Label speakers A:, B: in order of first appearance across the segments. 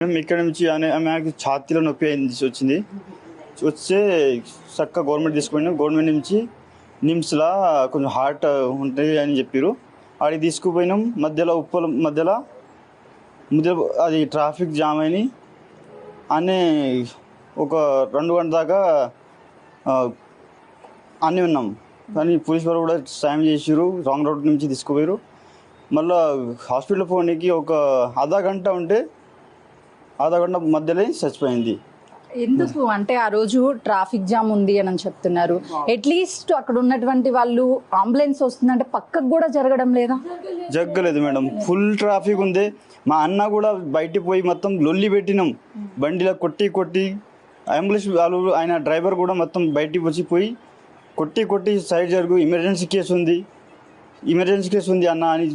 A: మేము ఇక్కడ నుంచి ఆమెకు ఛాతీలో నొప్పి వచ్చింది. వస్తే చక్కగా గవర్నమెంట్ తీసుకుపోయినాం. గవర్నమెంట్ నుంచి నిమ్స్లా కొంచెం హార్ట్ ఉంటుంది అని చెప్పారు. ఆడికి తీసుకుపోయినాం. మధ్యలో ఉప్పల మధ్యలో అది ట్రాఫిక్ జామ్ అయినాయి. అన్నీ ఒక 2 గంటల దాకా అన్నీ ఉన్నాం. కానీ పోలీసు వాళ్ళు కూడా సాయం చేసారు. రాంగ్ రోడ్ నుంచి తీసుకుపోయారు. మళ్ళీ హాస్పిటల్ పోనీకి ఒక అర్ధ గంట మధ్యలో చచ్చిపోయింది.
B: ఎందుకు అంటే ఆ రోజు ట్రాఫిక్ జామ్ ఉంది అని చెప్తున్నారు. అట్లీస్ట్ అక్కడ ఉన్నటువంటి వాళ్ళు అంబులెన్స్ వస్తుందంటే పక్కకు కూడా జరగడం లేదా?
A: జరగలేదు మేడం. ఫుల్ ట్రాఫిక్ ఉంది. మా అన్న కూడా బయటికి పోయి మొత్తం లొల్లి పెట్టినాం. బండిలో కొట్టి అంబులెన్స్ వాళ్ళు ఆయన డ్రైవర్ కూడా మొత్తం బయటికి పోయి కొట్టి సైడ్ జరుగు, ఎమర్జెన్సీ కేసు ఉంది అన్న అని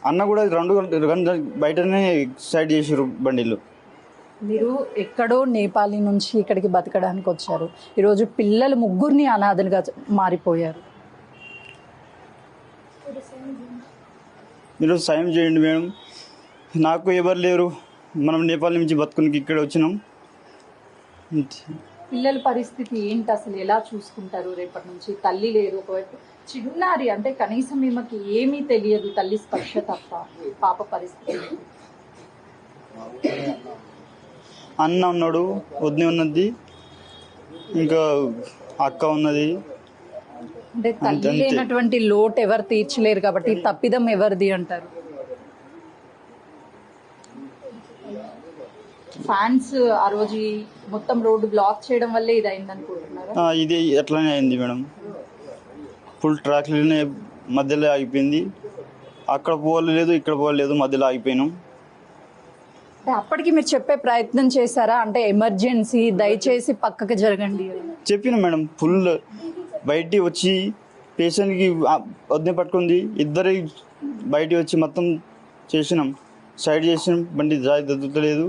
A: అన్న కూడా 2 గంటల బయటనే సైడ్ చేసారు బండిలు.
B: మీరు ఎక్కడో నేపాలి నుంచి ఇక్కడికి బతకడానికి వచ్చారు. ఈరోజు పిల్లలు 3 అనాథలుగా మారిపోయారు.
A: మీరు సాయం చేయండి మేడం. నాకు ఎవరు లేరు. మనం నేపాల్ నుంచి బతుకునికి ఇక్కడ వచ్చినాం.
B: పిల్లల పరిస్థితి ఏంటి అసలు? ఎలా చూసుకుంటారు రేపటి నుంచి? తల్లి లేదు, ఒకవైపు చిన్నారి, అంటే కనీసం ఈమెకి ఏమీ తెలియదు, తల్లి స్పర్శ తప్ప. పాప పరిస్థితి
A: అన్న ఉన్నాడు, వదిన ఉన్నది, ఇంకా అక్క ఉన్నది.
B: అంటే తల్లి లేనటువంటి లోటు ఎవరు తీర్చలేరు కాబట్టి తప్పిదం ఎవరిది అంటారు? ఫ్యాన్స్ ఆ రోజు మొత్తం రోడ్డు బ్లాక్ చేయడం వల్లే ఇది అయింది అనుకుంటున్నారా?
A: ఇది ఎట్లానే అయింది మేడం. ఫుల్ ట్రాక్లోనే మధ్యలో ఆగిపోయింది. అక్కడ పోలేదు, ఇక్కడ పోలేదు, మధ్యలో ఆగిపోయినాం.
B: అప్పటికి మీరు చెప్పే ప్రయత్నం చేశారా? అంటే ఎమర్జెన్సీ, దయచేసి పక్కకి జరగండి
A: చెప్పిన మేడం. ఫుల్ బయటికి వచ్చి పేషెంట్కి వద్ద పట్టుకుంది. బయటికి వచ్చి మొత్తం చేసినాం, సైడ్ చేసినాం. బండి దద్దుతలేదు.